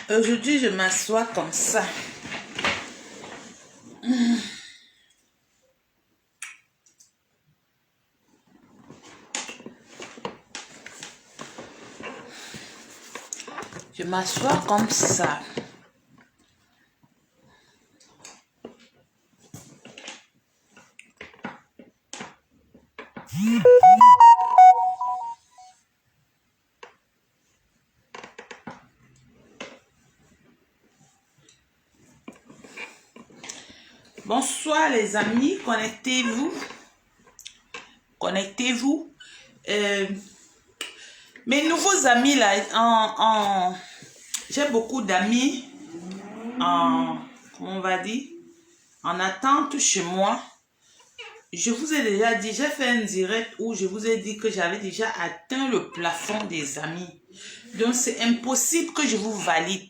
Aujourd'hui, je m'assois comme ça. Je m'assois comme ça. Bonsoir les amis, connectez-vous. Connectez-vous. Mes nouveaux amis là, j'ai beaucoup d'amis comment on va dire, en attente chez moi. Je vous ai déjà dit, j'ai fait un direct où je vous ai dit que j'avais déjà atteint le plafond des amis. Donc c'est impossible que je vous valide.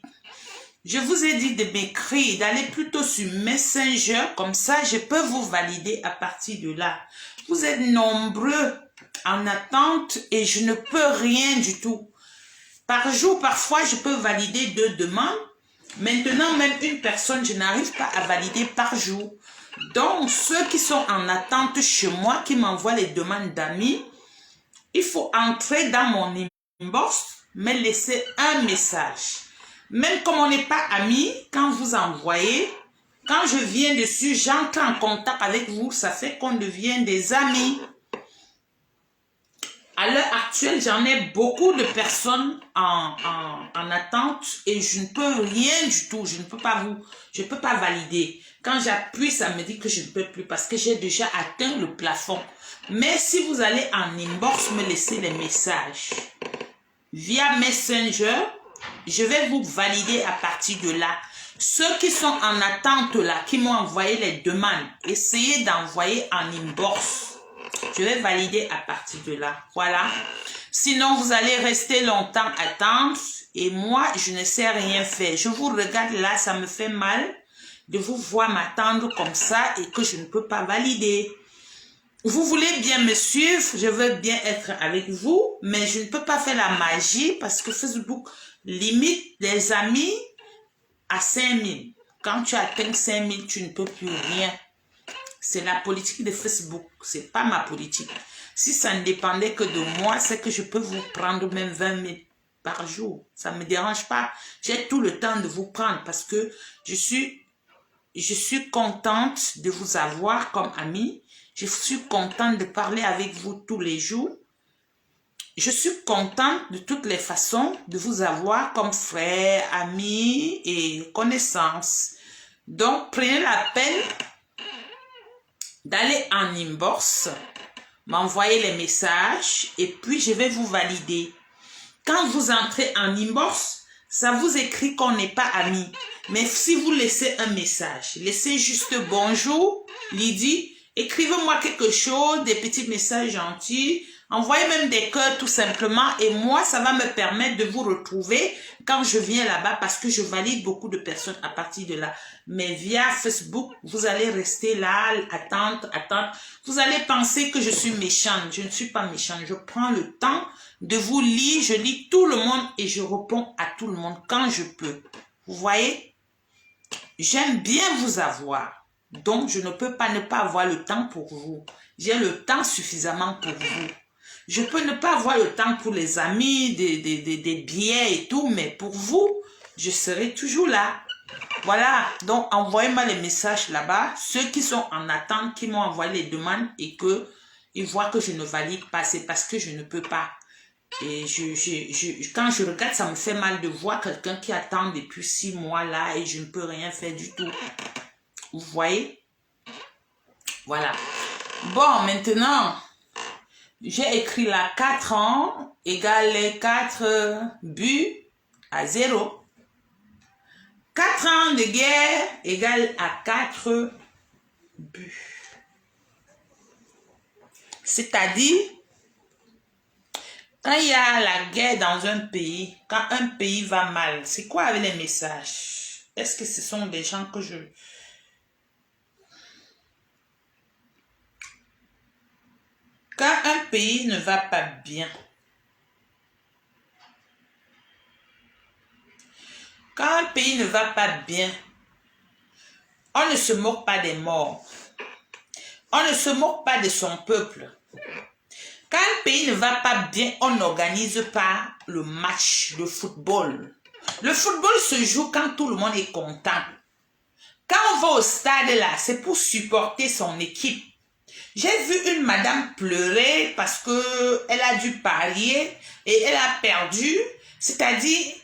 Je vous ai dit de m'écrire, d'aller plutôt sur Messenger, comme ça je peux vous valider à partir de là. Vous êtes nombreux en attente et je ne peux rien du tout. Par jour, parfois, je peux valider 2 demandes. Maintenant, même une personne, je n'arrive pas à valider par jour. Donc, ceux qui sont en attente chez moi, qui m'envoient les demandes d'amis, il faut entrer dans mon inbox, me laisser un message. Même comme on n'est pas amis, quand vous envoyez, quand je viens dessus, j'entre en contact avec vous, ça fait qu'on devient des amis. À l'heure actuelle, j'en ai beaucoup de personnes en attente et je ne peux rien du tout. Je ne peux pas valider. Quand j'appuie, ça me dit que je ne peux plus parce que j'ai déjà atteint le plafond. Mais si vous allez en inbox, me laisser les messages via Messenger, je vais vous valider à partir de là. Ceux qui sont en attente là, qui m'ont envoyé les demandes, essayez d'envoyer en inbox. Je vais valider à partir de là. Voilà. Sinon, vous allez rester longtemps à attendre. Et moi, je ne sais rien faire. Je vous regarde là, ça me fait mal de vous voir m'attendre comme ça et que je ne peux pas valider. Vous voulez bien me suivre, je veux bien être avec vous, mais je ne peux pas faire la magie parce que Facebook limite les amis à 5000. Quand tu atteins 5000, tu ne peux plus rien. C'est la politique de Facebook, c'est pas ma politique. Si ça ne dépendait que de moi, c'est que je peux vous prendre même 20 000 par jour. Ça ne me dérange pas. J'ai tout le temps de vous prendre parce que je suis contente de vous avoir comme ami. Je suis contente de parler avec vous tous les jours. Je suis contente de toutes les façons de vous avoir comme frère, ami et connaissance. Donc, prenez la peine d'aller en inbox, m'envoyer les messages et puis je vais vous valider. Quand vous entrez en inbox, ça vous écrit qu'on n'est pas amis. Mais si vous laissez un message, laissez juste bonjour, Lydie, écrivez-moi quelque chose, des petits messages gentils, envoyez même des cœurs tout simplement et moi, ça va me permettre de vous retrouver quand je viens là-bas parce que je valide beaucoup de personnes à partir de là. Mais via Facebook, vous allez rester là, attendre. Vous allez penser que je suis méchante. Je ne suis pas méchante. Je prends le temps de vous lire. Je lis tout le monde et je réponds à tout le monde quand je peux. Vous voyez? J'aime bien vous avoir. Donc, je ne peux pas ne pas avoir le temps pour vous. J'ai le temps suffisamment pour vous. Je peux ne pas avoir le temps pour les amis, des billets et tout, mais pour vous, je serai toujours là. Voilà, donc envoyez-moi les messages là-bas. Ceux qui sont en attente, qui m'ont envoyé les demandes et que ils voient que je ne valide pas, c'est parce que je ne peux pas. Et quand je regarde, ça me fait mal de voir quelqu'un qui attend depuis 6 mois là et je ne peux rien faire du tout. Vous voyez? Voilà. Bon, maintenant, j'ai écrit là 4 ans égale les 4 buts à 0. 4 ans de guerre égale à 4 buts. C'est-à-dire, quand il y a la guerre dans un pays, quand un pays va mal, c'est quoi avec les messages? Est-ce que ce sont des gens que je... Quand un pays ne va pas bien, Quand un pays ne va pas bien, on ne se moque pas des morts. On ne se moque pas de son peuple. Quand un pays ne va pas bien, on n'organise pas le match, le football. Le football se joue quand tout le monde est content. Quand on va au stade là, c'est pour supporter son équipe. J'ai vu une madame pleurer parce qu'elle a dû parier et elle a perdu. C'est-à-dire,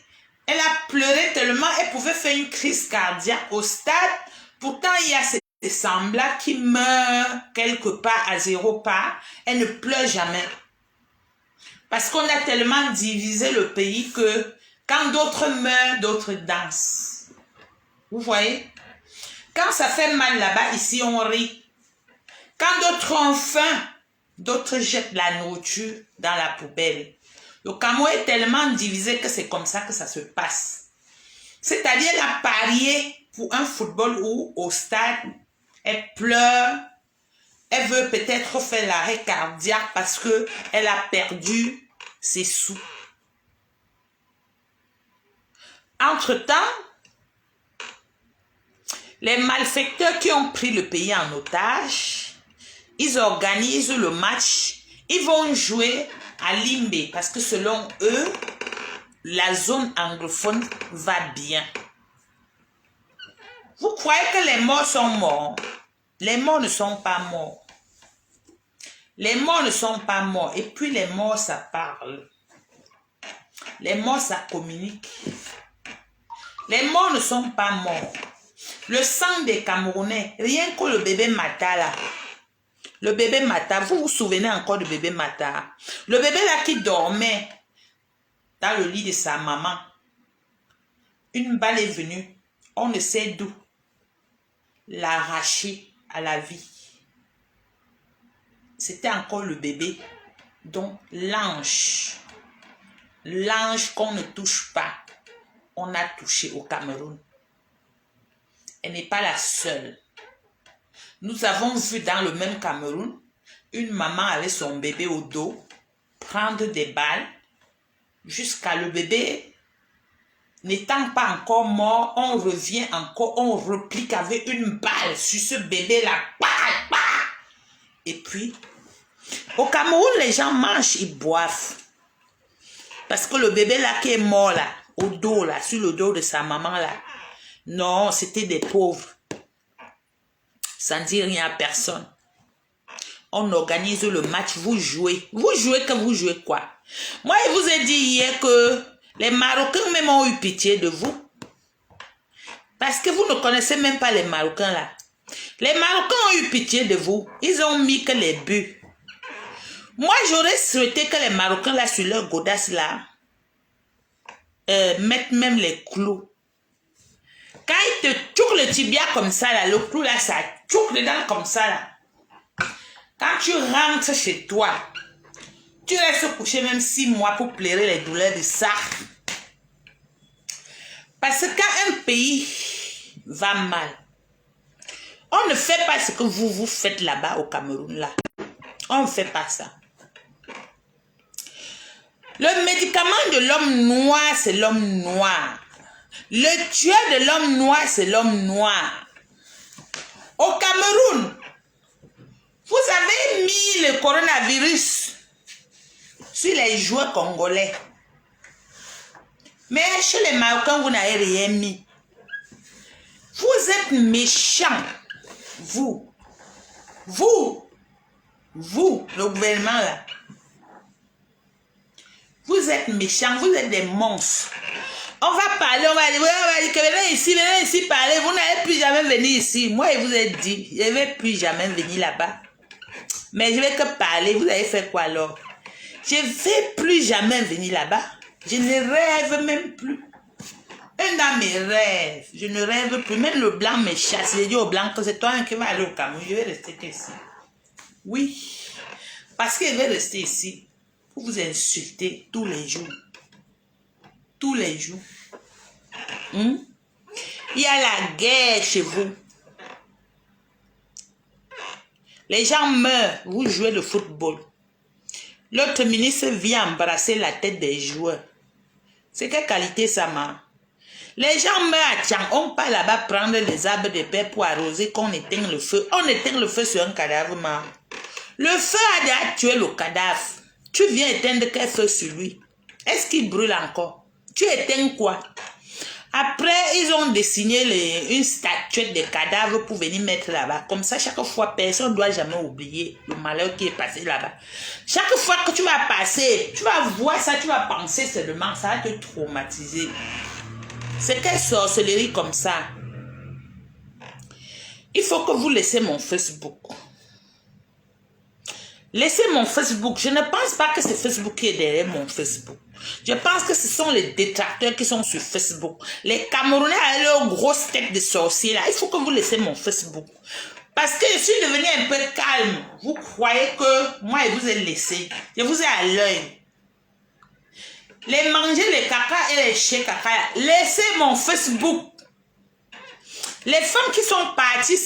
elle a pleuré tellement, elle pouvait faire une crise cardiaque au stade. Pourtant, il y a ces semblables qui meurent quelque part à 0 pas. Elle ne pleure jamais. Parce qu'on a tellement divisé le pays que quand d'autres meurent, d'autres dansent. Vous voyez? Quand ça fait mal là-bas, ici on rit. Quand d'autres ont faim, d'autres jettent la nourriture dans la poubelle. Le Cameroun est tellement divisé que c'est comme ça que ça se passe. C'est-à-dire, elle a parié pour un football où, au stade, elle pleure, elle veut peut-être faire l'arrêt cardiaque parce qu'elle a perdu ses sous. Entre-temps, les malfaiteurs qui ont pris le pays en otage, ils organisent le match, ils vont jouer à Limbe parce que selon eux, la zone anglophone va bien. Vous croyez que les morts sont morts? Les morts ne sont pas morts. Les morts ne sont pas morts. Et puis les morts, ça parle. Les morts, ça communique. Les morts ne sont pas morts. Le sang des Camerounais, rien que le bébé Mata là. Le bébé Mata, vous vous souvenez encore du bébé Mata? Le bébé là qui dormait dans le lit de sa maman. Une balle est venue, on ne sait d'où, l'arracher à la vie. C'était encore le bébé, donc l'ange qu'on ne touche pas, on a touché au Cameroun. Elle n'est pas la seule. Nous avons vu dans le même Cameroun, une maman avec son bébé au dos, prendre des balles, jusqu'à le bébé n'étant pas encore mort, on revient encore, on replique avec une balle sur ce bébé-là. Et puis, au Cameroun, les gens mangent, ils boivent. Parce que le bébé là qui est mort là, au dos là, sur le dos de sa maman là, non, c'était des pauvres. Ça ne dit rien à personne. On organise le match, vous jouez. Vous jouez que vous jouez quoi? Moi, je vous ai dit hier que les Marocains même ont eu pitié de vous. Parce que vous ne connaissez même pas les Marocains là. Les Marocains ont eu pitié de vous. Ils ont mis que les buts. Moi, j'aurais souhaité que les Marocains là, sur leur godasse là, mettent même les clous. Quand ils te touchent le tibia comme ça là, le clou là, ça touche dedans comme ça là. Quand tu rentres chez toi, tu restes couché même 6 mois pour pleurer les douleurs de ça. Parce que quand un pays va mal, on ne fait pas ce que vous faites là-bas au Cameroun là. On ne fait pas ça. Le médicament de l'homme noir, c'est l'homme noir. Le tueur de l'homme noir, c'est l'homme noir. Au Cameroun, vous avez mis le coronavirus sur les joueurs congolais. Mais chez les Marocains, vous n'avez rien mis. Vous êtes méchants. Vous, le gouvernement là. Vous êtes méchants, vous êtes des monstres. On va parler, on va dire que venez ici parler. Vous n'allez plus jamais venir ici. Moi, je vous ai dit, je ne vais plus jamais venir là-bas. Mais je vais que parler. Vous allez faire quoi alors? Je ne vais plus jamais venir là-bas. Je ne rêve même plus. Un dans mes rêves, je ne rêve plus. Même le blanc me chasse. J'ai dit au blanc que c'est toi qui vas aller au Cameroun. Je vais rester ici. Oui. Parce que je vais rester ici pour vous insulter tous les jours. Tous les jours. Il y a la guerre chez vous. Les gens meurent, vous jouez le football. L'autre ministre vient embrasser la tête des joueurs. C'est quelle qualité ça m'a? Les gens meurent à Tchang, on part là-bas prendre les arbres de paix pour arroser, qu'on éteigne le feu. On éteint le feu sur un cadavre mort. Le feu a déjà tué le cadavre. Tu viens éteindre quel feu sur lui? Est-ce qu'il brûle encore? Tu éteins quoi? Après, ils ont dessiné une statuette de cadavres pour venir mettre là-bas. Comme ça, chaque fois, personne ne doit jamais oublier le malheur qui est passé là-bas. Chaque fois que tu vas passer, tu vas voir ça, tu vas penser seulement, ça va te traumatiser. C'est quelle sorcellerie comme ça? Il faut que vous laissez mon Facebook. Laissez mon Facebook. Je ne pense pas que c'est Facebook qui est derrière mon Facebook. Je pense que ce sont les détracteurs qui sont sur Facebook. Les Camerounais avec leurs grosses têtes de sorciers là. Il faut que vous laissez mon Facebook. Parce que je suis devenu un peu calme. Vous croyez que moi, je vous ai laissé. Je vous ai à l'œil. Les manger, les caca et les chais caca. Laissez mon Facebook. Les femmes qui sont parties,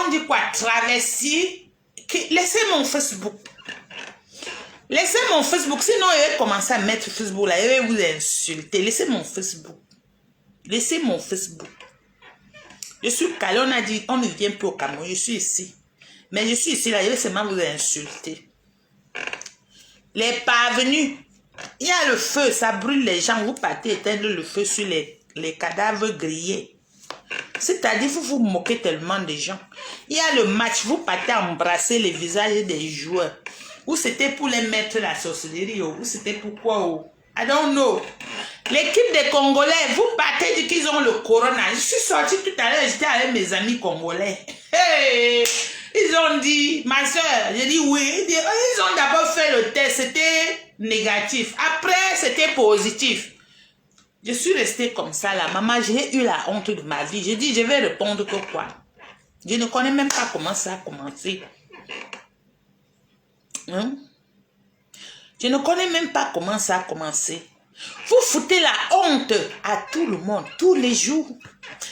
on dit quoi? Travesties. Laissez mon Facebook. Laissez mon Facebook, sinon je vais commencer à mettre Facebook là, je vais vous insulter. Laissez mon Facebook. Laissez mon Facebook. Je suis calé, on a dit, on ne vient plus au Cameroun, je suis ici. Mais je suis ici là, je vais seulement vous insulter. Les parvenus, il y a le feu, ça brûle les gens, vous partez éteindre le feu sur les cadavres grillés. C'est-à-dire, vous vous moquez tellement des gens. Il y a le match, vous partez embrasser les visages des joueurs. Ou c'était pour les mettre la sorcellerie, ou c'était pourquoi, I don't know. L'équipe des Congolais, vous partez dire qu'ils ont le corona. Je suis sorti tout à l'heure, j'étais avec mes amis congolais. Hey, ils ont dit, ma soeur, j'ai dit oui. Ils ont d'abord fait le test, c'était négatif. Après, c'était positif. Je suis restée comme ça là. Maman, j'ai eu la honte de ma vie. J'ai dit, je vais répondre que quoi? Je ne connais même pas comment ça a commencé. Hein? Je ne connais même pas comment ça a commencé. Vous foutez la honte à tout le monde, tous les jours.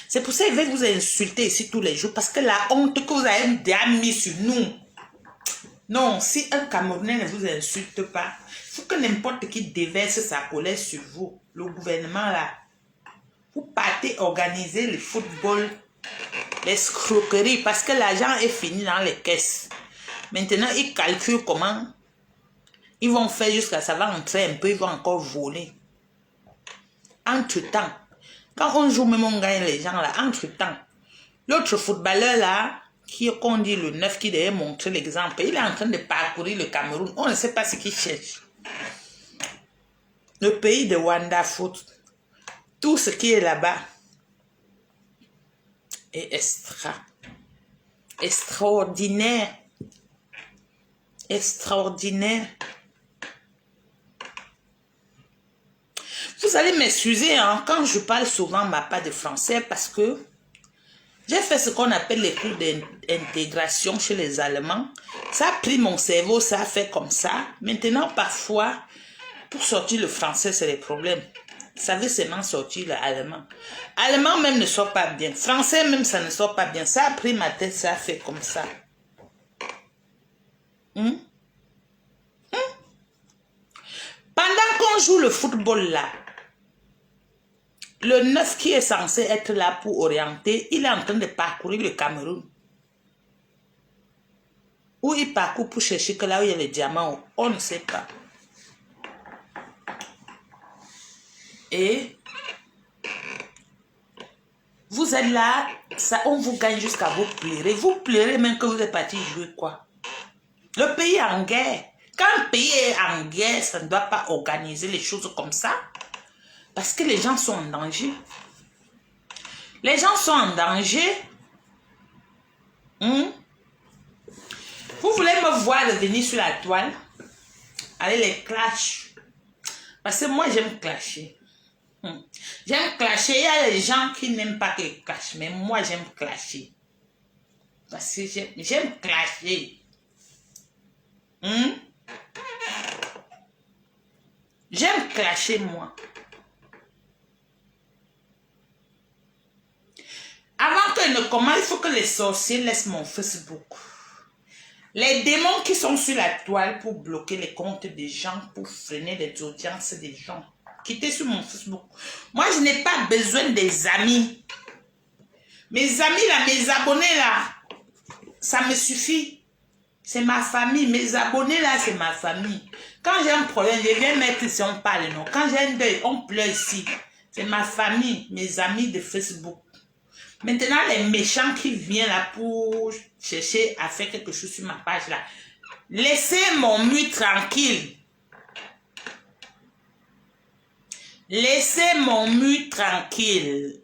C'est pour ça que je vais vous insulter ici tous les jours. Parce que la honte que vous avez déjà mis sur nous. Non, si un Camerounais ne vous insulte pas, il faut que n'importe qui déverse sa colère sur vous. Le gouvernement là. Vous partez organiser le football, l'escroquerie, parce que l'argent est fini dans les caisses. Maintenant, ils calculent comment ils vont faire jusqu'à ça va entrer un peu, ils vont encore voler. Entre-temps, quand on joue, même on gagne les gens là, entre-temps, l'autre footballeur là, qu'on dit le 9 qui devait montrer l'exemple, il est en train de parcourir le Cameroun. On ne sait pas ce qu'il cherche. Le pays de Wanda Foot, tout ce qui est là-bas est extraordinaire. Extraordinaire. Vous allez m'excuser hein, quand je parle souvent ma part de français parce que j'ai fait ce qu'on appelle les cours d'intégration chez les Allemands. Ça a pris mon cerveau, ça a fait comme ça. Maintenant, parfois, pour sortir le français, c'est les problèmes. Vous savez seulement sortir l'allemand. Allemand même ne sort pas bien. Français même, ça ne sort pas bien. Ça a pris ma tête, ça a fait comme ça. Pendant qu'on joue le football là, le 9 qui est censé être là pour orienter, il est en train de parcourir le Cameroun. Où il parcourt pour chercher que là où il y a les diamants, on ne sait pas. Et vous êtes là, ça, on vous gagne jusqu'à vous pleurer. Vous pleurez même que vous êtes parti jouer quoi? Le pays est en guerre. Quand un pays est en guerre, ça ne doit pas organiser les choses comme ça. Parce que les gens sont en danger. Les gens sont en danger. Vous voulez me voir revenir sur la toile? Allez les clash. Parce que moi j'aime clasher. J'aime clasher. Il y a des gens qui n'aiment pas que je clash. Mais moi j'aime clasher. Parce que j'aime clasher. J'aime clasher moi. Avant que ne commence, il faut que les sorciers laissent mon Facebook. Les démons qui sont sur la toile pour bloquer les comptes des gens, pour freiner les audiences des gens. Quittez sur mon Facebook. Moi, je n'ai pas besoin des amis. Mes amis là, mes abonnés là, ça me suffit. C'est ma famille. Mes abonnés là, c'est ma famille. Quand j'ai un problème, je viens mettre si on parle, non. Quand j'ai un deuil, on pleure ici. C'est ma famille, mes amis de Facebook. Maintenant, les méchants qui viennent là pour chercher à faire quelque chose sur ma page là, laissez mon mur tranquille. Laissez mon mur tranquille.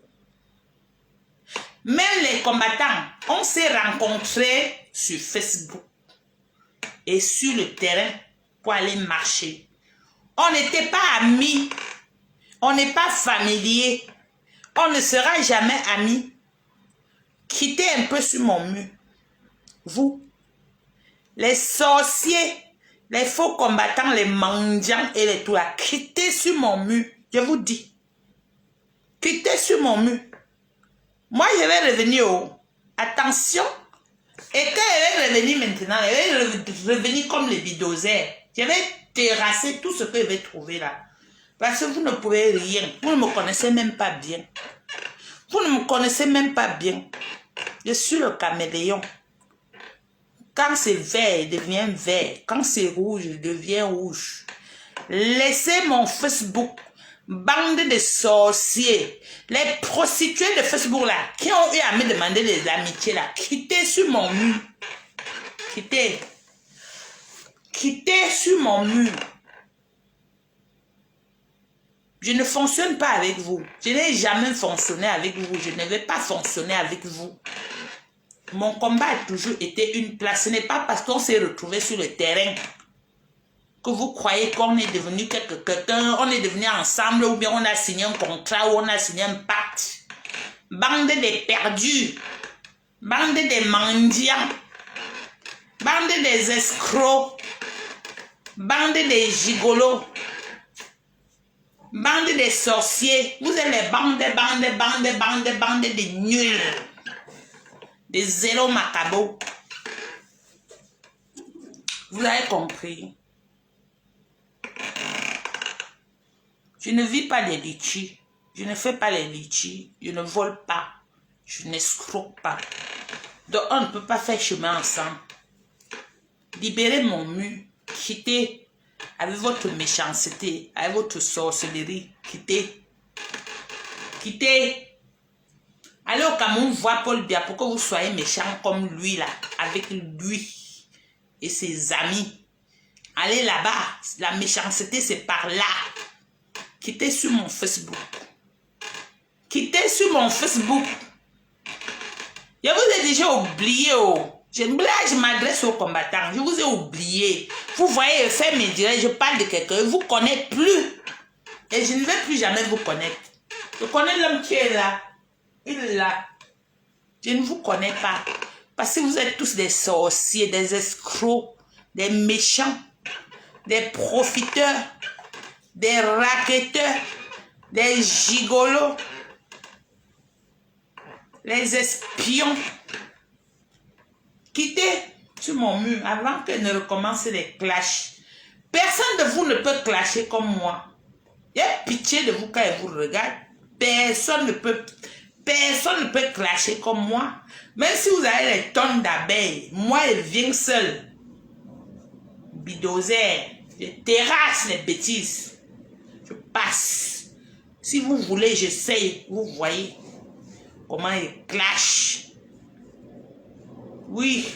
Même les combattants, on s'est rencontrés sur Facebook et sur le terrain pour aller marcher. On n'était pas amis, on n'est pas familiers, on ne sera jamais amis. Quittez un peu sur mon mur. Vous, les sorciers, les faux combattants, les mendiants et les tout là, quittez sur mon mur. Je vous dis, quittez sur mon mur. Moi, je vais revenir. Attention. Et quand je vais revenir maintenant, je vais revenir comme les bulldozers. Je vais terrasser tout ce que je vais trouver là. Parce que vous ne pouvez rien. Vous ne me connaissez même pas bien. Vous ne me connaissez même pas bien. Je suis le caméléon. Quand c'est vert, il devient vert. Quand c'est rouge, il devient rouge. Laissez mon Facebook. Bande de sorciers. Les prostituées de Facebook là, qui ont eu à me demander des amitiés là, quittez sur mon mur. Quittez. Quittez sur mon mur. Je ne fonctionne pas avec vous. Je n'ai jamais fonctionné avec vous. Je ne vais pas fonctionner avec vous. Mon combat a toujours été une place. Ce n'est pas parce qu'on s'est retrouvé sur le terrain que vous croyez qu'on est devenu quelqu'un, on est devenu ensemble, ou bien on a signé un contrat, ou on a signé un pacte. Bande des perdus, bande des mendiants, bande des escrocs, bande des gigolos, bande des sorciers. Vous êtes les bandes de nuls, des zéro macabo. Vous avez compris? Je ne vis pas les litchis. Je ne fais pas les litchis. Je ne vole pas. Je n'escroque pas. Donc, on ne peut pas faire chemin ensemble. Libérez mon mur. Quittez avec votre méchanceté, avec votre sorcellerie. Quittez. Quittez. Allez au Cameroun voir Paul Biya pour que vous soyez méchant comme lui là. Avec lui et ses amis. Allez là-bas. La méchanceté, c'est par là. Quittez sur mon Facebook. Quittez sur mon Facebook. Je vous ai déjà oublié. Je m'adresse aux combattants. Je vous ai oublié. Vous voyez, fait mes directs, je parle de quelqu'un. Je ne vous connais plus. Et je ne vais plus jamais vous connaître. Je connais l'homme qui est là. Il est là. Je ne vous connais pas. Parce que vous êtes tous des sorciers, des escrocs, des méchants, des profiteurs, des raquetteurs, des gigolos, les espions. Quittez sur mon mur avant que ne recommence les clashs. Personne de vous ne peut clasher comme moi. Il y a pitié de vous quand il vous regarde. Personne ne peut clasher comme moi. Même si vous avez des tonnes d'abeilles, moi je viens seul. Bulldozer, je terrasse les bêtises. Je passe. Si vous voulez, j'essaye. Vous voyez comment il clash. Oui.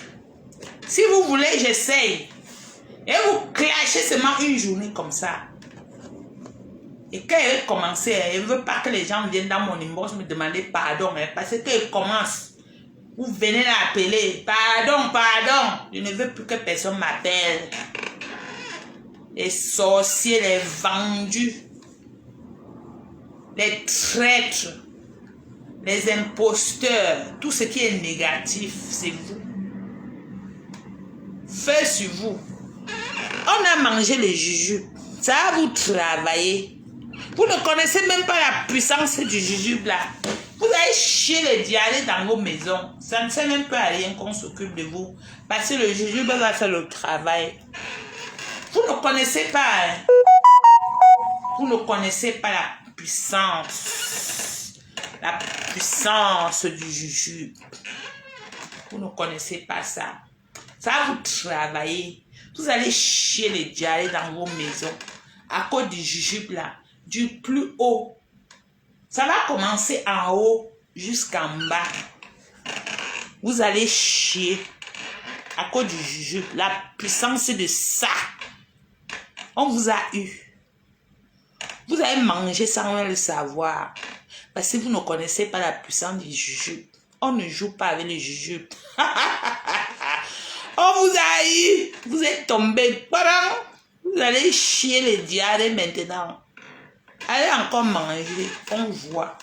Si vous voulez, j'essaye. Et vous clashez seulement une journée comme ça. Et quand il commence, il ne veut pas que les gens viennent dans mon inbox me demander pardon. Parce qu'il commence. Vous venez l'appeler. Pardon, pardon. Je ne veux plus que personne m'appelle. Les sorciers, les vendus, les traîtres, les imposteurs, tout ce qui est négatif, c'est vous. Feu sur vous. On a mangé les jujubes. Ça va vous travailler. Vous ne connaissez même pas la puissance du jujube là. Vous allez chier les diarrhées dans vos maisons. Ça ne sert même pas à rien qu'on s'occupe de vous. Parce que le jujube va faire le travail. Vous ne connaissez pas. Hein? Vous ne connaissez pas la puissance du jujube. Vous ne connaissez pas ça. Ça va vous travailler. Vous allez chier les diarrhées dans vos maisons à cause du jujube là, du plus haut. Ça va commencer en haut jusqu'en bas. Vous allez chier à cause du jujube. La puissance de ça. On vous a eu. Vous avez mangé sans le savoir. Parce que vous ne connaissez pas la puissance du jujube. On ne joue pas avec le jujube. On vous a eu. Vous êtes tombé. Vous allez chier les diarrhées maintenant. Allez encore manger. On voit.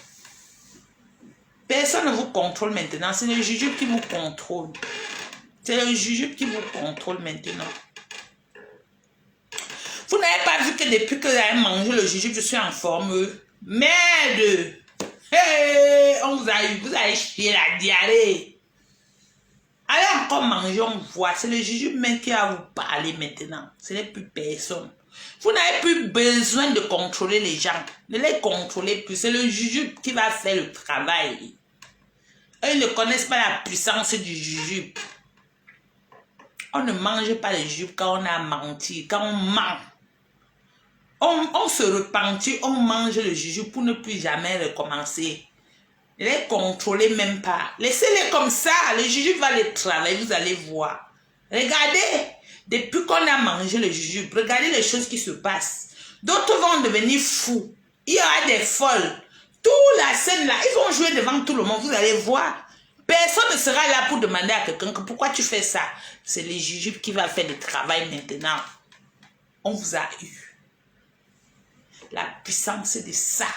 Personne ne vous contrôle maintenant. C'est le jujube qui vous contrôle. C'est le jujube qui vous contrôle maintenant. Vous n'avez pas vu que depuis que vous avez mangé le jujube, je suis en forme. Merde! Hey, on vous a eu. Vous allez chier la diarrhée. Allez encore manger, on voit. C'est le jujube même qui va vous parler maintenant. Ce n'est plus personne. Vous n'avez plus besoin de contrôler les gens. Ne les contrôlez plus. C'est le jujube qui va faire le travail. Eux, ils ne connaissent pas la puissance du jujube. On ne mange pas le jujube quand on a menti, quand on ment. On se repentit, on mange le jujube pour ne plus jamais recommencer. Ne les contrôlez même pas. Laissez-les comme ça. Le jujube va les travailler, vous allez voir. Regardez, depuis qu'on a mangé le jujube, regardez les choses qui se passent. D'autres vont devenir fous. Il y aura des folles. Toute la scène là, ils vont jouer devant tout le monde, vous allez voir. Personne ne sera là pour demander à quelqu'un que pourquoi tu fais ça. C'est le jujube qui va faire le travail maintenant. On vous a eu. La puissance de ça.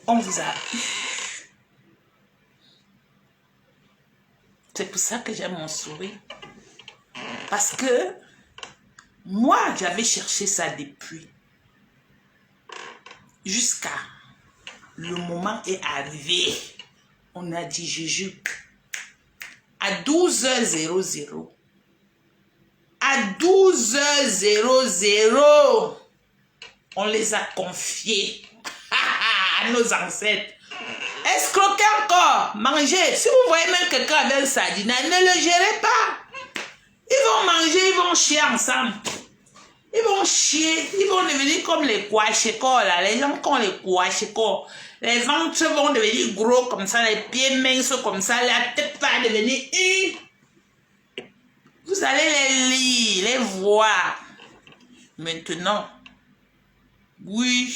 On vous a eu. C'est pour ça que j'aime mon sourire. Parce que moi, j'avais cherché ça depuis. Jusqu'à le moment est arrivé. On a dit jujube. À 12h00. À 12h00. On les a confiés à nos ancêtres. Escroquez encore. Mangez. Si vous voyez même quelqu'un avec un sardinat, ne le gérez pas. Ils vont manger, ils vont chier ensemble. Ils vont chier, ils vont devenir comme les kouachekors là. Les gens qui ont les kouachekors. Les ventres vont devenir gros comme ça, les pieds minces comme ça, la tête va devenir une. Vous allez les lire, les voir. Maintenant, oui,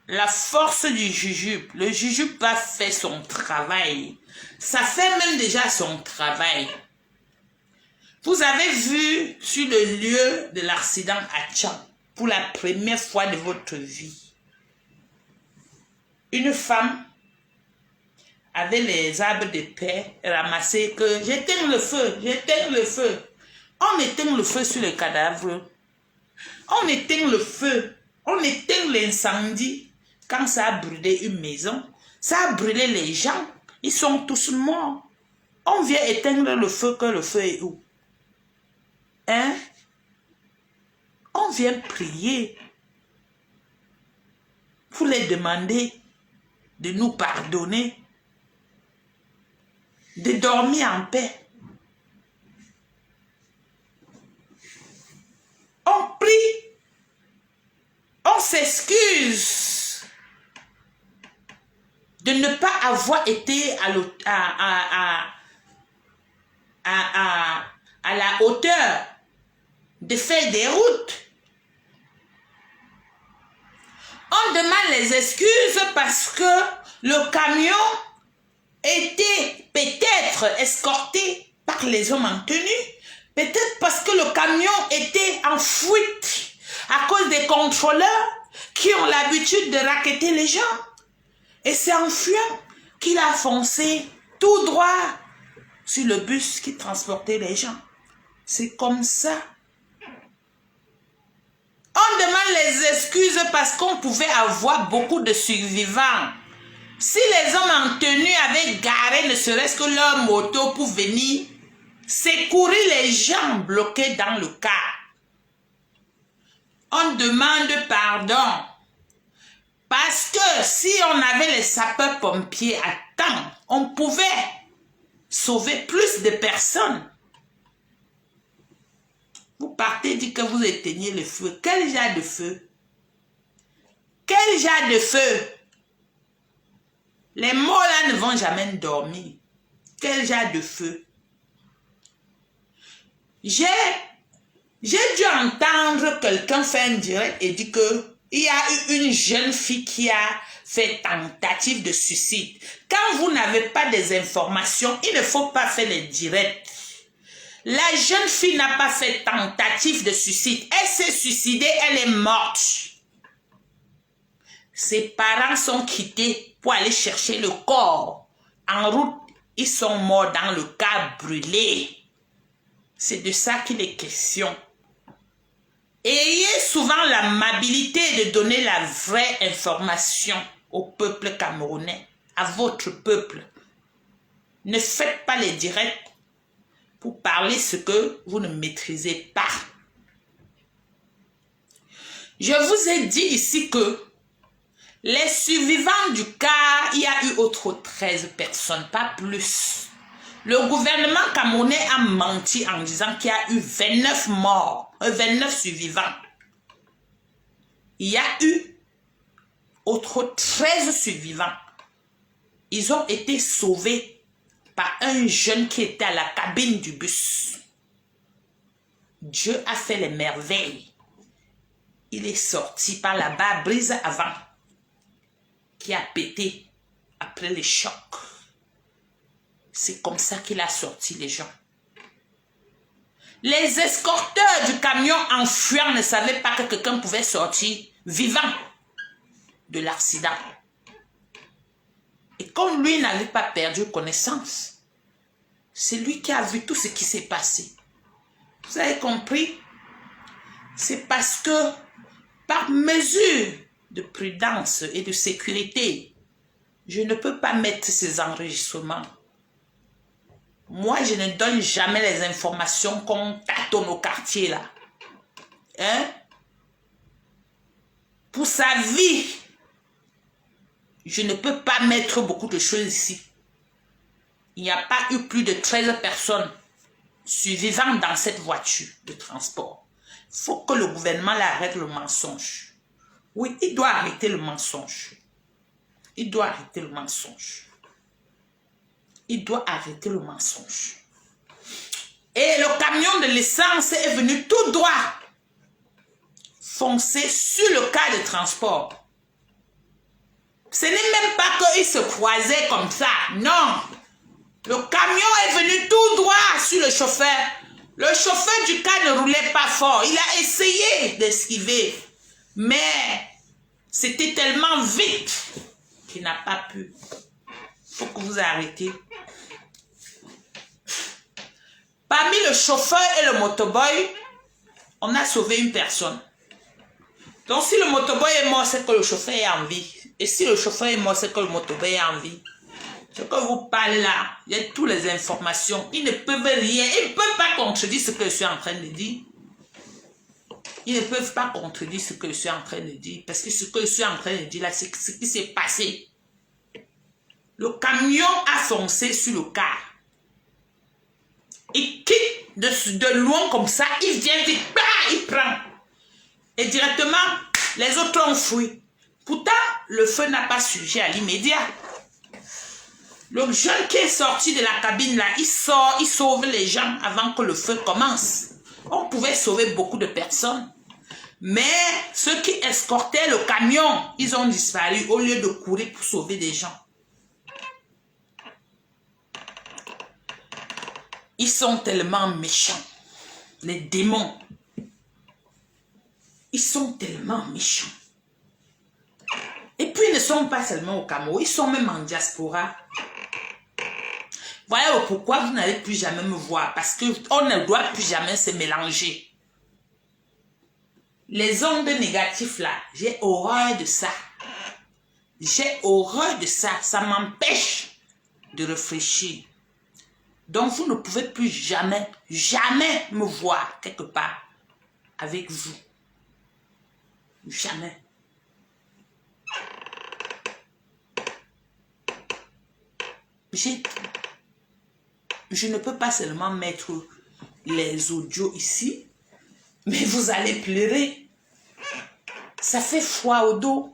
la force du jujube, le jujube va faire son travail. Ça fait même déjà son travail. Vous avez vu sur le lieu de l'accident à Tchang, pour la première fois de votre vie, une femme avait les arbres de paix ramassés que j'éteins le feu, j'éteins le feu. On éteint le feu sur le cadavre. On éteint le feu. On éteint l'incendie. Quand ça a brûlé une maison, ça a brûlé les gens. Ils sont tous morts. On vient éteindre le feu, que le feu est où? Hein? On vient prier pour les demander de nous pardonner, de dormir en paix. On prie, on s'excuse de ne pas avoir été à la hauteur de faire des routes. On demande les excuses parce que le camion était peut-être escorté par les hommes en tenue, peut-être parce que le camion était en fuite à cause des contrôleurs qui ont l'habitude de racketter les gens. Et c'est en fuyant qu'il a foncé tout droit sur le bus qui transportait les gens. C'est comme ça. On demande les excuses parce qu'on pouvait avoir beaucoup de survivants. Si les hommes en tenue avaient garé ne serait-ce que leur moto pour venir secourir les gens bloqués dans le car, On demande pardon. Parce que si on avait les sapeurs-pompiers à temps, on pouvait sauver plus de personnes. Vous partez dire que vous éteignez le feu. Quel genre de feu? Quel genre de feu? Les morts là ne vont jamais dormir. Quel genre de feu? J'ai dû entendre quelqu'un faire un direct et dire que il y a eu une jeune fille qui a fait tentative de suicide. Quand vous n'avez pas des informations, il ne faut pas faire les directs. La jeune fille n'a pas fait tentative de suicide. Elle s'est suicidée, elle est morte. Ses parents sont quittés pour aller chercher le corps. En route, ils sont morts dans le cas brûlé. C'est de ça qu'il est question. Ayez souvent l'amabilité de donner la vraie information au peuple camerounais, à votre peuple. Ne faites pas les directs pour parler ce que vous ne maîtrisez pas. Je vous ai dit ici que les survivants du cas, il y a eu autre 13 personnes, pas plus. Le gouvernement camerounais a menti en disant qu'il y a eu 29 morts, 29 survivants. Il y a eu autre 13 survivants. Ils ont été sauvés par un jeune qui était à la cabine du bus. Dieu a fait les merveilles. Il est sorti par la barre brise avant, qui a pété après les chocs. C'est comme ça qu'il a sorti les gens. Les escorteurs du camion en fuyant ne savaient pas que quelqu'un pouvait sortir vivant de l'accident. Et comme lui n'avait pas perdu connaissance, c'est lui qui a vu tout ce qui s'est passé. Vous avez compris? C'est parce que par mesure de prudence et de sécurité, je ne peux pas mettre ces enregistrements. Moi, je ne donne jamais les informations qu'on tâtonne au quartier là. Hein? Pour sa vie, je ne peux pas mettre beaucoup de choses ici. Il n'y a pas eu plus de 13 personnes survivantes dans cette voiture de transport. Il faut que le gouvernement arrête le mensonge. Oui, il doit arrêter le mensonge. Il doit arrêter le mensonge. Il doit arrêter le mensonge. Et le camion de l'essence est venu tout droit foncer sur le cas de transport. Ce n'est même pas qu'ils se croisaient comme ça. Non. Le camion est venu tout droit sur le chauffeur. Le chauffeur du cas ne roulait pas fort. Il a essayé d'esquiver. Mais c'était tellement vite qu'il n'a pas pu. Il faut que vous arrêtez. Parmi le chauffeur et le motoboy, on a sauvé une personne. Donc si le motoboy est mort, c'est que le chauffeur est en vie. Et si le chauffeur est mort, c'est que le motoboy est en vie. Ce que vous parlez là, il y a toutes les informations. Ils ne peuvent rien, ils ne peuvent pas contredire ce que je suis en train de dire. Ils ne peuvent pas contredire ce que je suis en train de dire. Parce que ce que je suis en train de dire là, c'est ce qui s'est passé. Le camion a foncé sur le car. Il quitte de loin comme ça, il vient, il prend. Et directement, les autres ont fui. Pourtant, le feu n'a pas surgi à l'immédiat. Le jeune qui est sorti de la cabine là, il sort, il sauve les gens avant que le feu commence. On pouvait sauver beaucoup de personnes. Mais ceux qui escortaient le camion, ils ont disparu au lieu de courir pour sauver des gens. Ils sont tellement méchants, les démons. Ils sont tellement méchants. Et puis ils ne sont pas seulement au Cameroun, ils sont même en diaspora. Voilà pourquoi vous n'allez plus jamais me voir, parce qu'on ne doit plus jamais se mélanger. Les ondes négatives là, j'ai horreur de ça. J'ai horreur de ça, ça m'empêche de réfléchir. Donc vous ne pouvez plus jamais, jamais me voir quelque part avec vous. Jamais. Je ne peux pas seulement mettre les audios ici, mais vous allez pleurer. Ça fait froid au dos.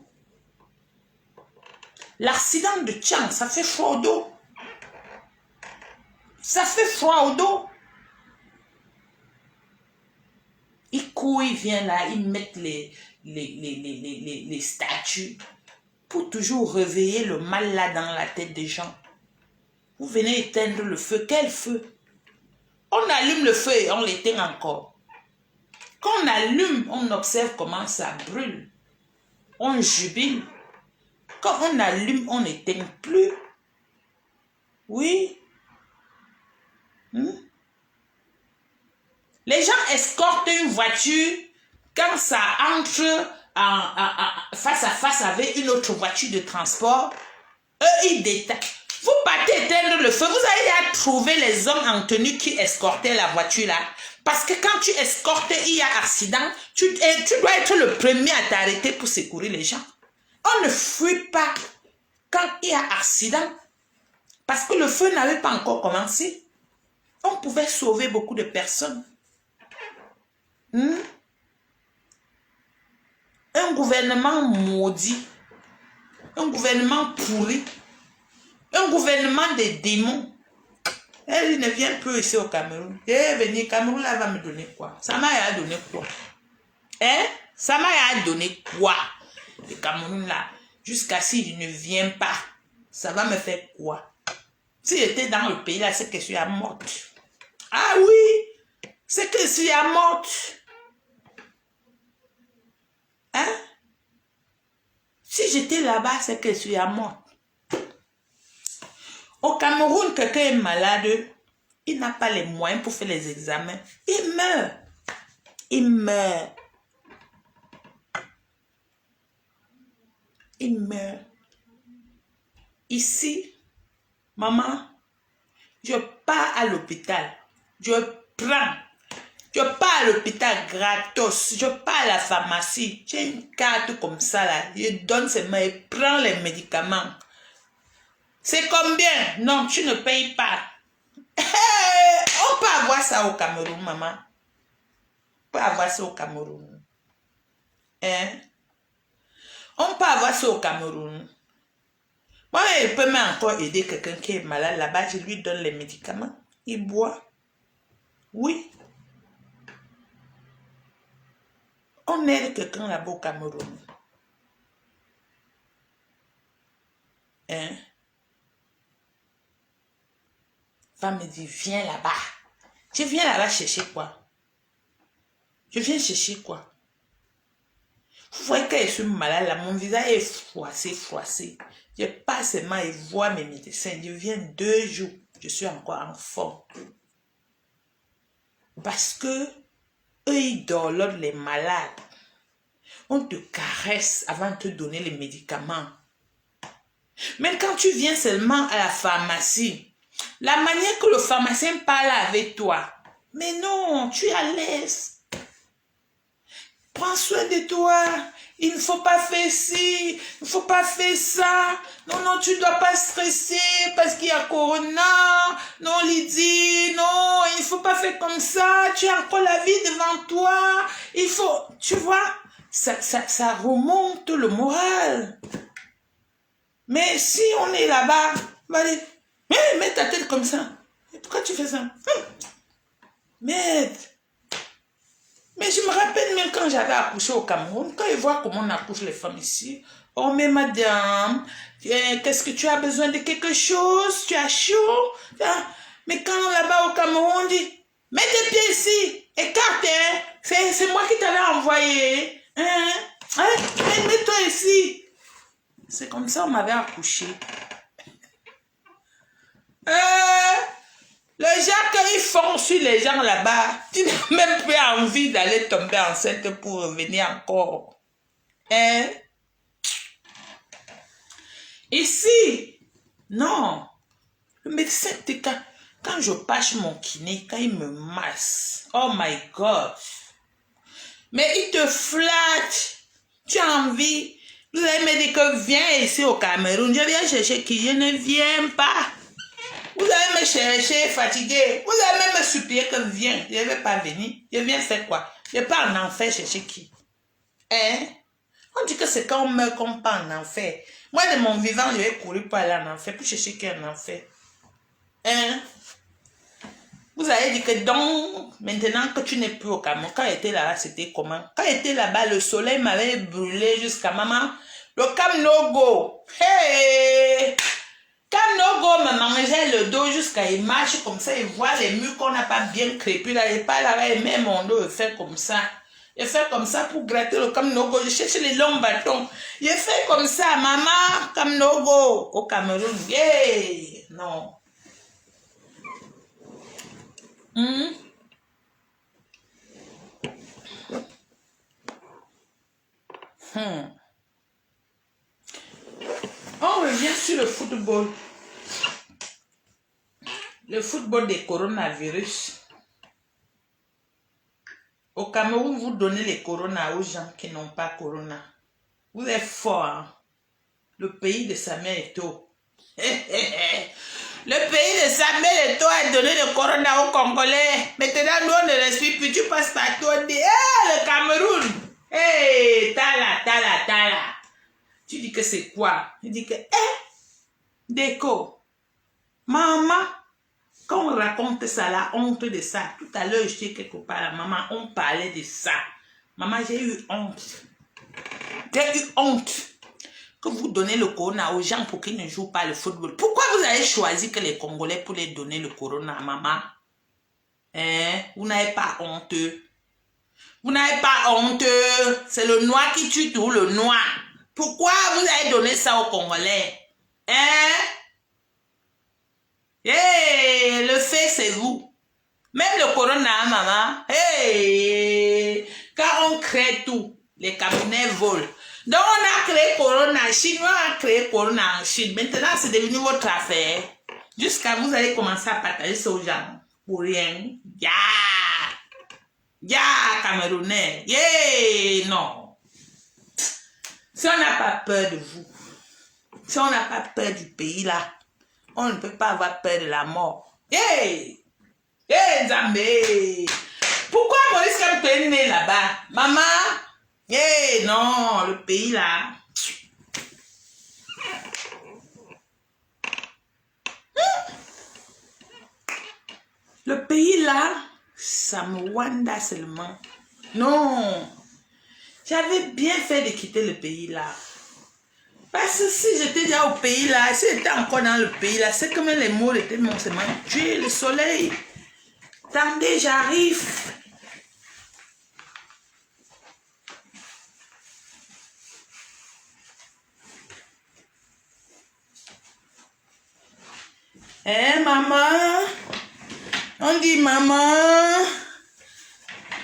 L'accident de Tchang, ça fait froid au dos. Ça fait froid au dos. Il court, il vient là, il met les statues pour toujours réveiller le mal là dans la tête des gens. Vous venez éteindre le feu. Quel feu? On allume le feu et on l'éteint encore. Quand on allume, on observe comment ça brûle. On jubile. Quand on allume, on n'éteint plus. Oui. Les gens escortent une voiture quand ça entre face à face avec une autre voiture de transport. Eux, ils détachent. Vous partez éteindre le feu. Vous allez trouver les hommes en tenue qui escortaient la voiture là. Parce que quand tu escortes, il y a accident. Tu dois être le premier à t'arrêter pour secourir les gens. On ne fuit pas quand il y a accident. Parce que le feu n'avait pas encore commencé. On pouvait sauver beaucoup de personnes. Un gouvernement maudit. Un gouvernement pourri. Un gouvernement des démons. Elle ne vient plus ici au Cameroun. Elle est venue, Cameroun là va me donner quoi? Sama a donné quoi? Sama a donné quoi? Le Cameroun là, jusqu'à s'il ne vient pas, ça va me faire quoi? Si j'étais dans le pays là, c'est que je suis à morte. Ah oui, c'est que je suis à morte. Si j'étais là-bas, c'est que je suis à morte. Au Cameroun, quelqu'un est malade, il n'a pas les moyens pour faire les examens. Il meurt. Il meurt. Il meurt. Ici, maman, je pars à l'hôpital. Je pars à l'hôpital gratos. Je pars à la pharmacie. J'ai une carte comme ça là. Je donne seulement et prends les médicaments. C'est combien? Non, tu ne payes pas. On peut avoir ça au Cameroun, maman. On peut avoir ça au Cameroun. On peut avoir ça au Cameroun. Moi, je peux même encore aider quelqu'un qui est malade là-bas. Je lui donne les médicaments. Il boit. Oui. On aide quelqu'un là-bas au Cameroun. Femme me dit, viens là-bas. Je viens là-bas chercher quoi? Je viens chercher quoi? Vous voyez que je suis malade là, mon visage est froissé. Je passe seulement et vois mes médecins. Je viens 2 jours. Je suis encore en forme. Parce que eux, ils dorment les malades. On te caresse avant de te donner les médicaments. Mais quand tu viens seulement à la pharmacie, la manière que le pharmacien parle avec toi, mais non, tu es à l'aise. Prends soin de toi. Il ne faut pas faire ci, il ne faut pas faire ça. Non, tu ne dois pas stresser parce qu'il y a Corona. Non, Lydie, non, il ne faut pas faire comme ça. Tu as encore la vie devant toi. Il faut, tu vois, ça remonte le moral. Mais si on est là-bas, allez, mets ta tête comme ça. Pourquoi tu fais ça? Merde. Mais je me rappelle même quand j'avais accouché au Cameroun, quand ils voient comment on accouche les femmes ici. Oh, mais madame, qu'est-ce que tu as besoin de quelque chose? Tu as chaud? Mais quand là-bas au Cameroun, on dit, mets tes pieds ici, écarte, c'est moi qui t'avais envoyé. Mets-toi ici. C'est comme ça on m'avait accouché. Les gens, quand ils font sur les gens là-bas, tu n'as même plus envie d'aller tomber enceinte pour revenir encore. Ici, non. Le médecin, quand je passe mon kiné, quand il me masse, oh my God. Mais il te flatte. Tu as envie. Vous allez me dire que viens ici au Cameroun. Je viens chercher qui? Je ne viens pas. Vous allez me chercher fatigué. Vous allez même me supplier que viens. Je ne vais pas venir. Je viens faire quoi? Je pars en enfer chercher qui? Hein? On dit que c'est quand on meurt qu'on part en enfer. Moi, de mon vivant, je vais courir pour aller en enfer, pour chercher qui est en enfer. Hein? Vous avez dit que donc, maintenant que tu n'es plus au Cameroun, quand j'étais là-bas, c'était comment? Quand j'étais là-bas, le soleil m'avait brûlé jusqu'à maman. Le Cam No Go. Hey! Cam No Go me mangeait le dos jusqu'à il marche comme ça, il voit les murs qu'on n'a pas bien crépus là, il pas là, il met mon dos, il fait comme ça. Il fait comme ça pour gratter le Cam No Go. Je cherche les longs bâtons. Il fait comme ça, maman, Cam No Go au Cameroun. Yeah! Non. On revient sur le football. Le football des coronavirus. Au Cameroun, vous donnez les corona aux gens qui n'ont pas corona. Vous êtes fort. Hein? Le pays de Samuel Eto'o. Le pays de Samuel Eto'o a donné le corona aux Congolais. Maintenant, nous, on ne respire plus. Tu passes partout, on dit, le Cameroun. Tala. Tu dis que c'est quoi? Tu dis que, Déco. Maman, quand on raconte ça, la honte de ça. Tout à l'heure, j'étais quelque part, la maman, on parlait de ça. Maman, j'ai eu honte. J'ai eu honte. Que vous donnez le corona aux gens pour qu'ils ne jouent pas le football. Pourquoi vous avez choisi que les Congolais pour les donner le corona, maman? Hein? Vous n'avez pas honte. Vous n'avez pas honte. C'est le noir qui tue tout, le noir. Pourquoi vous avez donné ça aux Congolais? Hein? Le fait, c'est vous. Même le corona, maman. Quand on crée tout, les Camerounais volent. Donc, on a créé Corona. Chinois a créé Corona en Chine. Maintenant, c'est devenu votre affaire. Jusqu'à vous allez commencer à partager ça aux gens. Pour rien. Camerounais. Non. Si on n'a pas peur de vous, si on n'a pas peur du pays là, on ne peut pas avoir peur de la mort. Zambé. Pourquoi Maurice Kamto est né là-bas? Maman? Non, le pays là. Le pays là, ça me wanda seulement. Non. J'avais bien fait de quitter le pays là. Parce que si j'étais déjà au pays là, si j'étais encore dans le pays là, c'est comme les mots étaient mon seulement tuer le soleil. Attendez, j'arrive. Maman, on dit maman,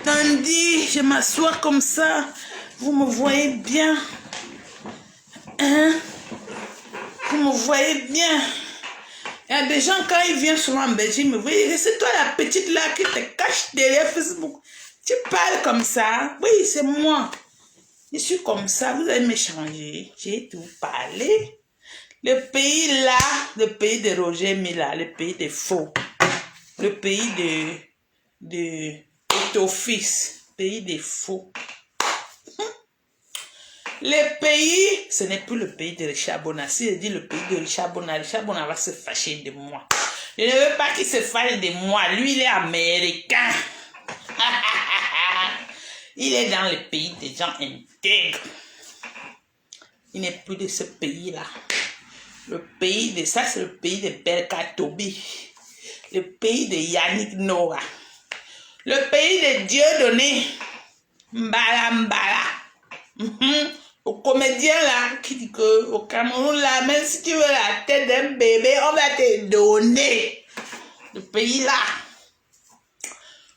tandis je m'assois comme ça, vous me voyez bien, vous me voyez bien. Il y a des gens quand ils viennent souvent en Belgique, me voient, c'est toi la petite là qui te cache derrière Facebook, tu parles comme ça, oui c'est moi, je suis comme ça, vous allez me changer, j'ai tout parlé. Le pays là, le pays de Roger Mila, le pays des faux, le pays de Tofis, pays des faux. Le pays, ce n'est plus le pays de Richard Bona. Si je dis le pays de Richard Bona va se fâcher de moi. Je ne veux pas qu'il se fâche de moi. Lui, il est américain. Il est dans le pays des gens intègres. Il n'est plus de ce pays-là. Le pays de ça, c'est le pays de Berka Tobi. Le pays de Yannick Noah. Le pays de Dieudonné. Mbala. Au comédien là, qui dit que au Cameroun là, même si tu veux la tête d'un bébé, on va te donner. Le pays là.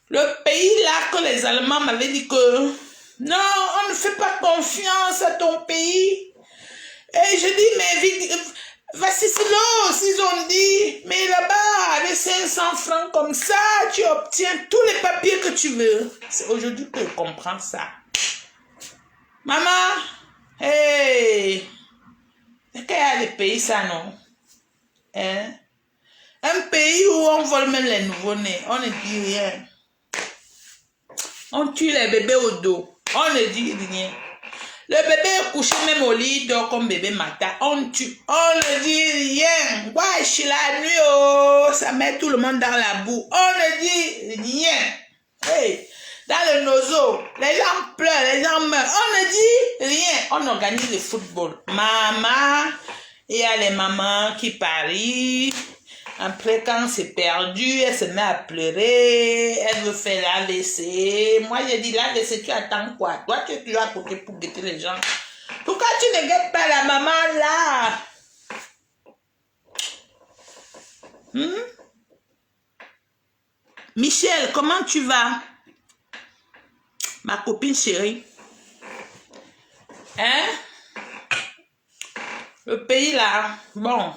Le pays là que les Allemands m'avaient dit que non, on ne fait pas confiance à ton pays. Et je dis, mais Vassisilo, s'ils ont dit, mais là-bas, avec 500 francs comme ça, tu obtiens tous les papiers que tu veux. C'est aujourd'hui que je comprends ça. Maman, Hey! Est-ce qu'il y a des pays, ça, non? Hein? Un pays où on vole même les nouveau-nés, on ne dit rien. On tue les bébés au dos, on ne dit rien. Le bébé est couché même au lit, dort comme bébé matin. On tue, on ne dit rien. Wesh, la nuit, oh, ça met tout le monde dans la boue. On ne dit rien. Hey, dans le nozo, les gens pleurent, les gens meurent. On ne dit rien. On organise le football. Maman, il y a les mamans qui parient. Après, quand c'est perdu, elle se met à pleurer, elle veut faire l'AVC. Moi, j'ai dit, l'AVC, tu attends quoi? Toi, tu es toujours à côté pour guetter les gens. Pourquoi tu ne guettes pas la maman là? Michel, comment tu vas? Ma copine chérie. Hein? Le pays là, bon.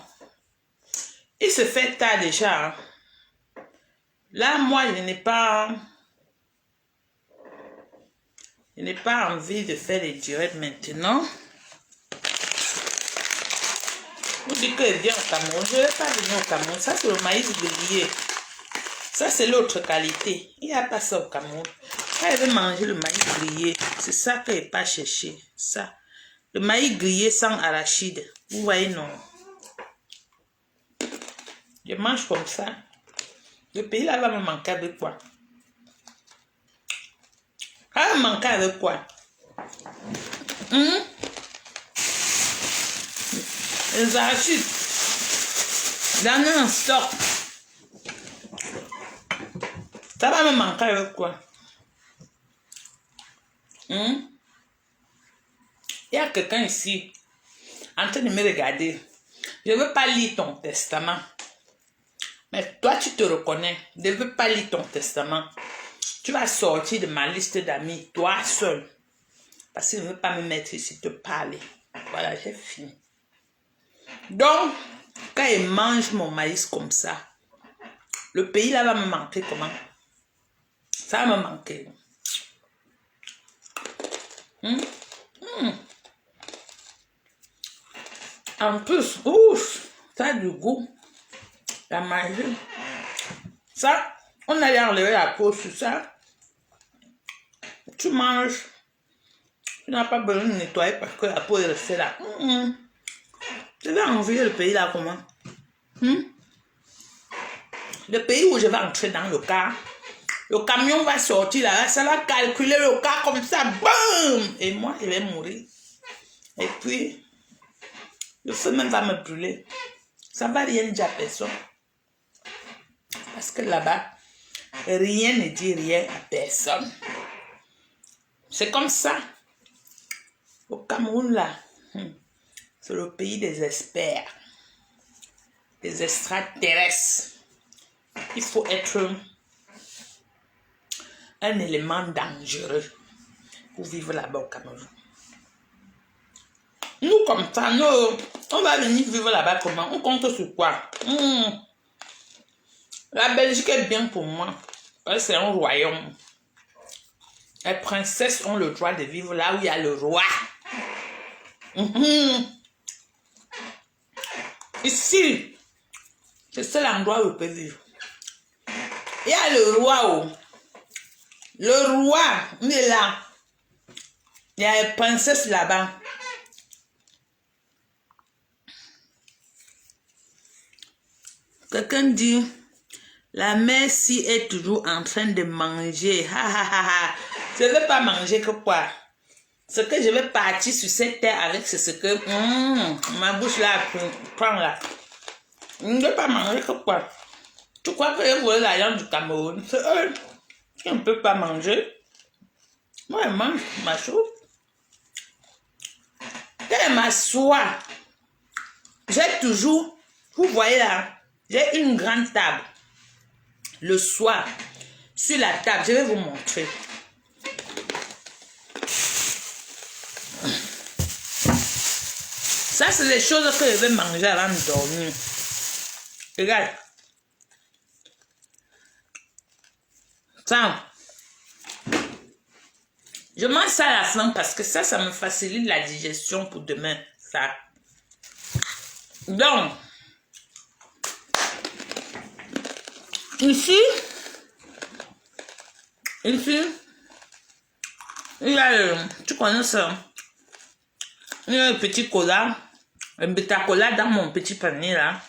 Il se fait tard déjà. Là, moi, je n'ai pas envie de faire les directs maintenant. Vous dites que je viens au Cameroun. Je ne vais pas venir au Cameroun. Ça, c'est le maïs grillé. Ça, c'est l'autre qualité. Il n'y a pas ça au Cameroun. Quand je vais manger le maïs grillé, c'est ça que je n'ai pas cherché. Ça. Le maïs grillé sans arachide. Vous voyez, non? Je mange comme ça. Le pays là va me manquer avec quoi? Va me manquer avec quoi? Les arachides. Dans un stock. Ça va me manquer avec quoi? Il y a quelqu'un ici en train de me regarder. Je ne veux pas lire ton testament. Mais toi, tu te reconnais. Je ne veux pas lire ton testament. Tu vas sortir de ma liste d'amis, toi seul. Parce que je ne veux pas me mettre ici te parler. Voilà, j'ai fini. Donc, quand je mange mon maïs comme ça, le pays là va me manquer comment? Ça va me manquer. En plus, ouf, ça a du goût. La manger. Ça, on allait enlever la peau sur ça. Tu manges. Tu n'as pas besoin de nettoyer parce que la peau est restée là. Je vais enlever le pays là comment? Le pays où je vais entrer dans le car. Le camion va sortir là. Ça va calculer le car comme ça. Boum! Et moi, je vais mourir. Et puis, le feu même va me brûler. Ça va rien dire à personne. Parce que là-bas, rien ne dit rien à personne. C'est comme ça. Au Cameroun, là, c'est le pays des experts, des extraterrestres. Il faut être un élément dangereux pour vivre là-bas au Cameroun. Nous, comme ça, on va venir vivre là-bas comment? On compte sur quoi? La Belgique est bien pour moi. C'est un royaume. Les princesses ont le droit de vivre là où il y a le roi. Ici, c'est seul endroit où je peux vivre. Il y a le roi. Le roi, il est là. Il y a les princesses là-bas. Quelqu'un dit, la mère si est toujours en train de manger. Je ne vais pas manger que quoi? Ce que je vais partir sur cette terre avec, c'est ce que ma bouche là prend là. Je ne vais pas manger que quoi? Tu crois que je voulais l'argent du Cameroun? C'est eux qui ne peuvent pas manger. Moi, je mange ma chose. Quand je m'assois, j'ai toujours, vous voyez là, j'ai une grande table. Le soir, sur la table, je vais vous montrer. Ça, c'est les choses que je vais manger avant de dormir. Regarde. Ça. Je mange ça à la fin parce que ça me facilite la digestion pour demain. Ça. Donc, ici, il y a tu connais ça, il y a le petit cola, un bêta cola dans mon petit panier là.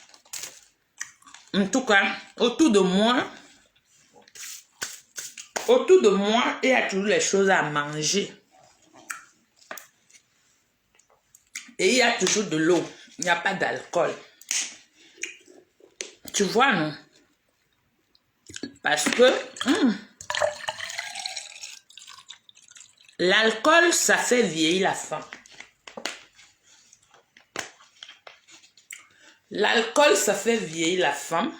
En tout cas, autour de moi, il y a toujours les choses à manger. Et il y a toujours de l'eau. Il n'y a pas d'alcool. Tu vois, non? Parce que l'alcool, ça fait vieillir la femme. L'alcool, ça fait vieillir la femme.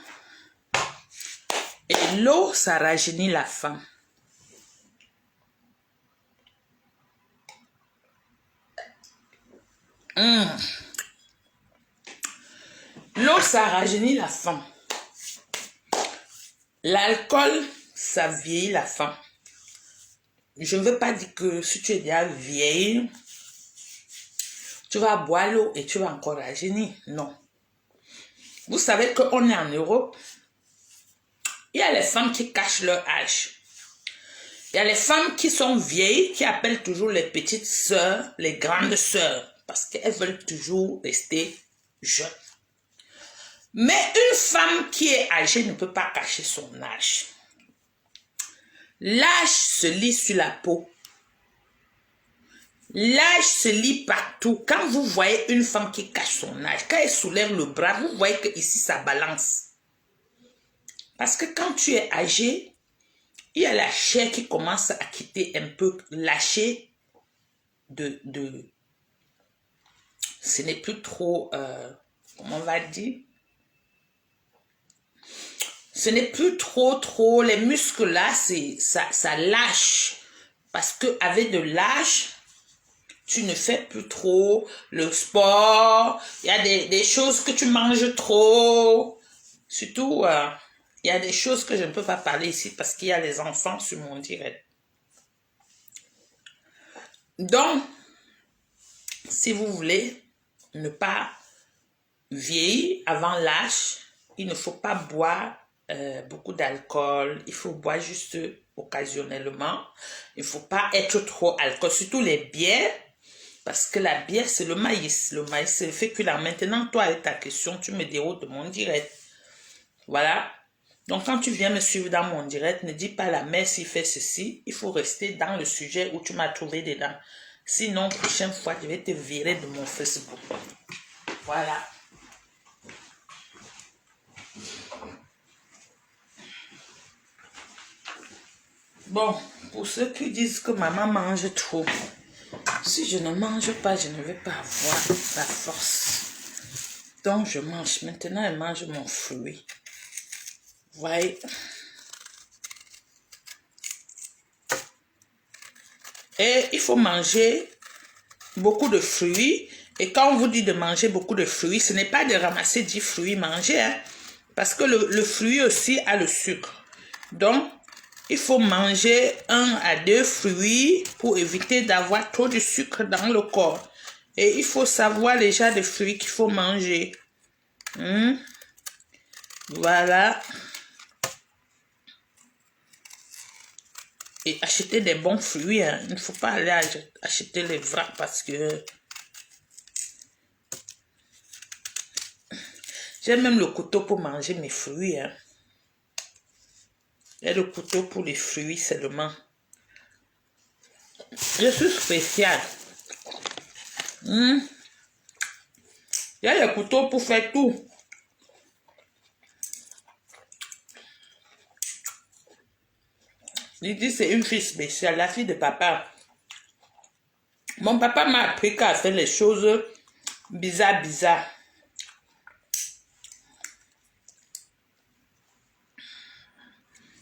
Et l'eau, ça rajeunit la femme. L'eau, ça rajeunit la femme. L'alcool, ça vieillit la femme. Je ne veux pas dire que si tu es déjà vieille, tu vas boire l'eau et tu vas encore rajeunir. Non. Vous savez qu'on est en Europe. Il y a les femmes qui cachent leur âge. Il y a les femmes qui sont vieilles, qui appellent toujours les petites sœurs, les grandes sœurs, parce qu'elles veulent toujours rester jeunes. Mais une femme qui est âgée ne peut pas cacher son âge. L'âge se lit sur la peau. L'âge se lit partout. Quand vous voyez une femme qui cache son âge, quand elle soulève le bras, vous voyez que ici ça balance. Parce que quand tu es âgé, il y a la chair qui commence à quitter un peu, lâcher ce n'est plus trop, comment on va dire, ce n'est plus trop, les muscles là, ça lâche. Parce qu'avec de l'âge, tu ne fais plus trop le sport, il y a des choses que tu manges trop, surtout, il y a des choses que je ne peux pas parler ici parce qu'il y a les enfants sur mon direct. Donc, si vous voulez ne pas vieillir avant l'âge, il ne faut pas boire beaucoup d'alcool. Il faut boire juste occasionnellement. Il ne faut pas être trop alcool, surtout les bières. Parce que la bière, c'est le maïs. Le maïs, c'est le féculent. Maintenant, toi, avec ta question, tu me déroutes de mon direct. Voilà. Donc, quand tu viens me suivre dans mon direct, ne dis pas la mère s'il fait ceci. Il faut rester dans le sujet où tu m'as trouvé dedans. Sinon, prochaine fois, je vais te virer de mon Facebook. Voilà. Bon, pour ceux qui disent que maman mange trop, si je ne mange pas, je ne vais pas avoir la force. Donc, je mange. Maintenant, je mange mon fruit. Voyez. Et il faut manger beaucoup de fruits. Et quand on vous dit de manger beaucoup de fruits, ce n'est pas de ramasser 10 fruits manger. Hein, parce que le fruit aussi a le sucre. Donc, il faut manger 1 à 2 fruits pour éviter d'avoir trop de sucre dans le corps. Et il faut savoir les genres de fruits qu'il faut manger. Voilà. Et acheter des bons fruits. Hein. Il ne faut pas aller acheter les vracs parce que... J'ai même le couteau pour manger mes fruits. Hein. Et le couteau pour les fruits seulement. Je suis spécial. Il y a le couteau pour faire tout. Il dit c'est une fille spéciale, la fille de papa. Mon papa m'a appris qu'à faire les choses bizarres.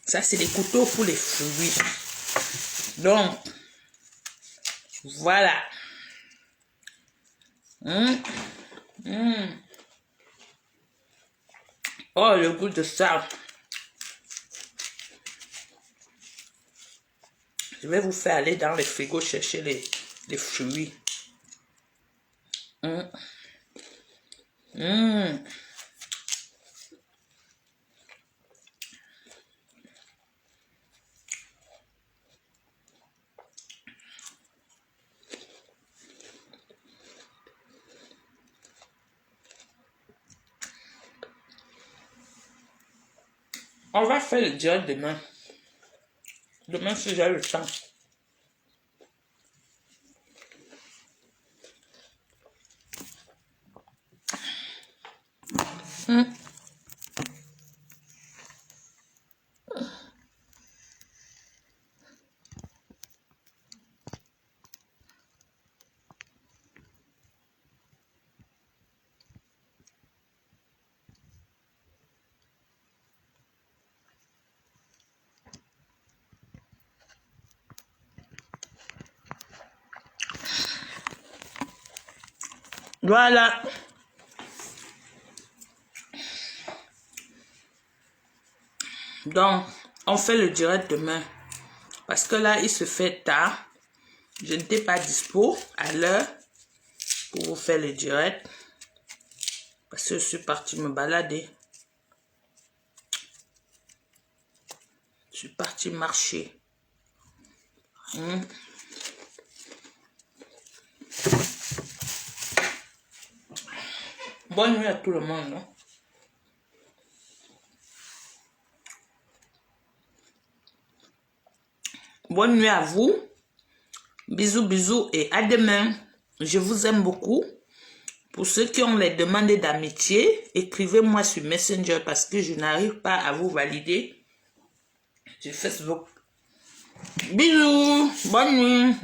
Ça, c'est des couteaux pour les fruits. Donc, voilà. Oh, le goût de ça. Je vais vous faire aller dans les frigos chercher les fruits. On va faire le direct demain. Demain, si j'ai le temps. Voilà. Donc, on fait le direct demain. Parce que là, il se fait tard. Je n'étais pas dispo à l'heure pour vous faire le direct. Parce que je suis partie me balader. Je suis partie marcher. Bonne nuit à tout le monde. Hein? Bonne nuit à vous. Bisous, bisous et à demain. Je vous aime beaucoup. Pour ceux qui ont les demandes d'amitié, écrivez-moi sur Messenger parce que je n'arrive pas à vous valider sur Facebook. Bisous. Bonne nuit.